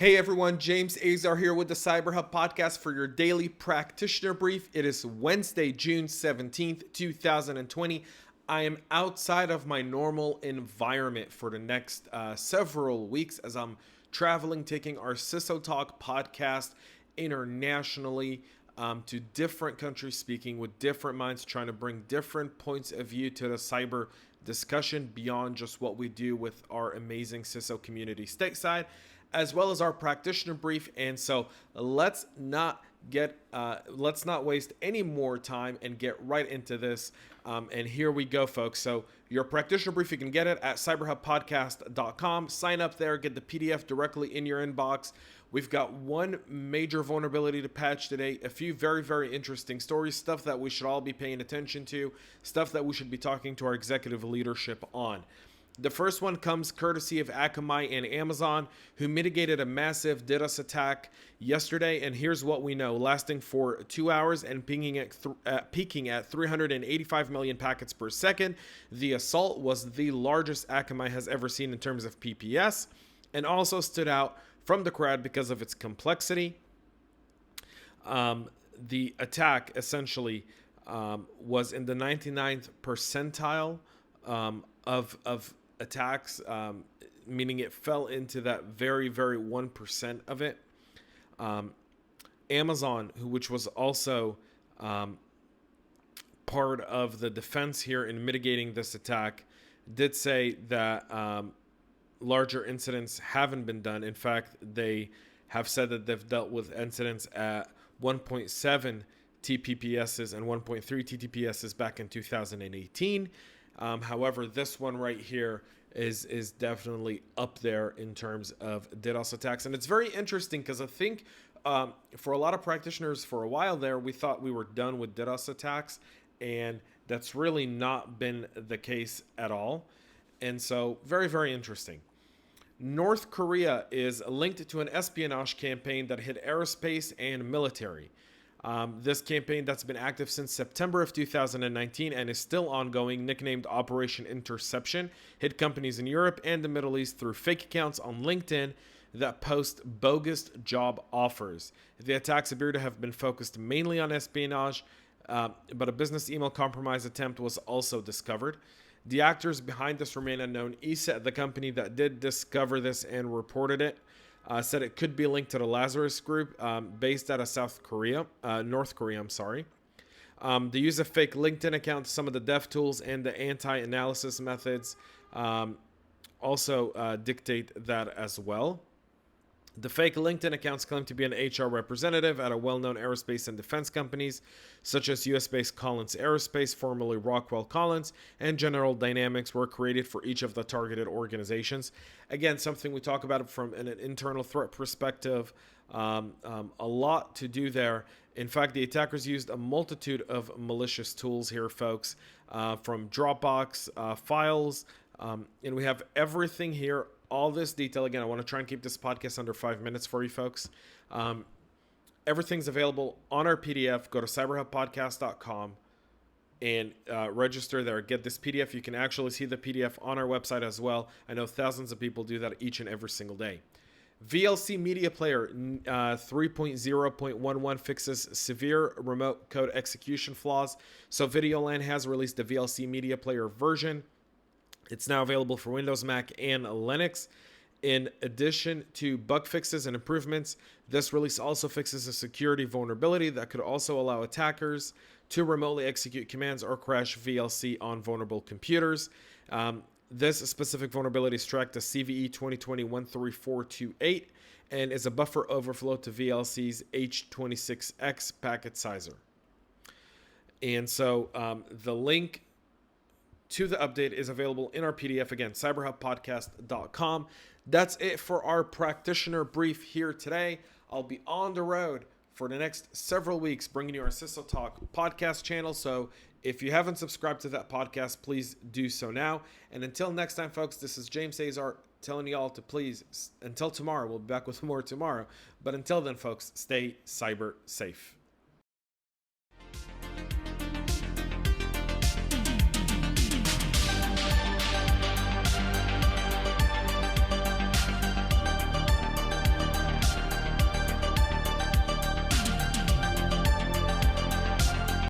Hey everyone, James Azar here with the CyberHub podcast for your daily practitioner brief. It is Wednesday, June 17th, 2020. I am outside of my normal environment for the next several weeks as I'm traveling, taking our CISO Talk podcast internationally to different countries, speaking with different minds, trying to bring different points of view to the cyber discussion beyond just what we do with our amazing CISO community stateside, as well as our practitioner brief. And so let's not waste any more time and get right into this. And here we go, folks. So your practitioner brief, you can get it at cyberhubpodcast.com. Sign up there, get the PDF directly in your inbox. We've got one major vulnerability to patch today, a few very, very interesting stories, stuff that we should all be paying attention to, stuff that we should be talking to our executive leadership on. The first one comes courtesy of Akamai and Amazon, who mitigated a massive DDoS attack yesterday. And here's what we know: lasting for 2 hours and peaking at 385 million packets per second. The assault was the largest Akamai has ever seen in terms of PPS, and also stood out from the crowd because of its complexity. The attack essentially was in the 99th percentile of attacks, meaning it fell into that very, very 1% of it. Amazon, which was also part of the defense here in mitigating this attack, did say that larger incidents haven't been done. In fact, they have said that they've dealt with incidents at 1.7 TPPSs and 1.3 TTPSs back in 2018. However, this one right here is definitely up there in terms of DDoS attacks. And it's very interesting because I think for a lot of practitioners for a while there, we thought we were done with DDoS attacks, and that's really not been the case at all. And so very, very interesting. North Korea is linked to an espionage campaign that hit aerospace and military. This campaign that's been active since September of 2019 and is still ongoing, nicknamed Operation Interception, hit companies in Europe and the Middle East through fake accounts on LinkedIn that post bogus job offers. The attacks appear to have been focused mainly on espionage, but a business email compromise attempt was also discovered. The actors behind this remain unknown. ESET, the company that did discover this and reported it, said it could be linked to the Lazarus Group, based out of North Korea. They use a fake LinkedIn account. Some of the dev tools and the anti-analysis methods also dictate that as well. The fake LinkedIn accounts claim to be an HR representative at a well-known aerospace and defense companies, such as US-based Collins Aerospace, formerly Rockwell Collins, and General Dynamics, were created for each of the targeted organizations. Again, something we talk about from an internal threat perspective. A lot to do there. In fact, the attackers used a multitude of malicious tools here, folks, from Dropbox files, and we have everything here. All this detail, again, I want to try and keep this podcast under 5 minutes for you folks. Everything's available on our PDF. Go to cyberhubpodcast.com and register there. Get this PDF. You can actually see the PDF on our website as well. I know thousands of people do that each and every single day. VLC Media Player 3.0.11 fixes severe remote code execution flaws. So Videoland has released the VLC Media Player version. It's now available for Windows, Mac, and Linux. In addition to bug fixes and improvements, this release also fixes a security vulnerability that could also allow attackers to remotely execute commands or crash VLC on vulnerable computers. This specific vulnerability is tracked as CVE 2020-13428 and is a buffer overflow to VLC's H26X packet sizer. And so the link to the update is available in our PDF. Again, cyberhubpodcast.com. That's it for our practitioner brief here today. I'll be on the road for the next several weeks bringing you our CISO Talk podcast channel. So if you haven't subscribed to that podcast, please do so now. And until next time, folks, this is James Azar telling you all to please, until tomorrow, we'll be back with more tomorrow. But until then, folks, stay cyber safe.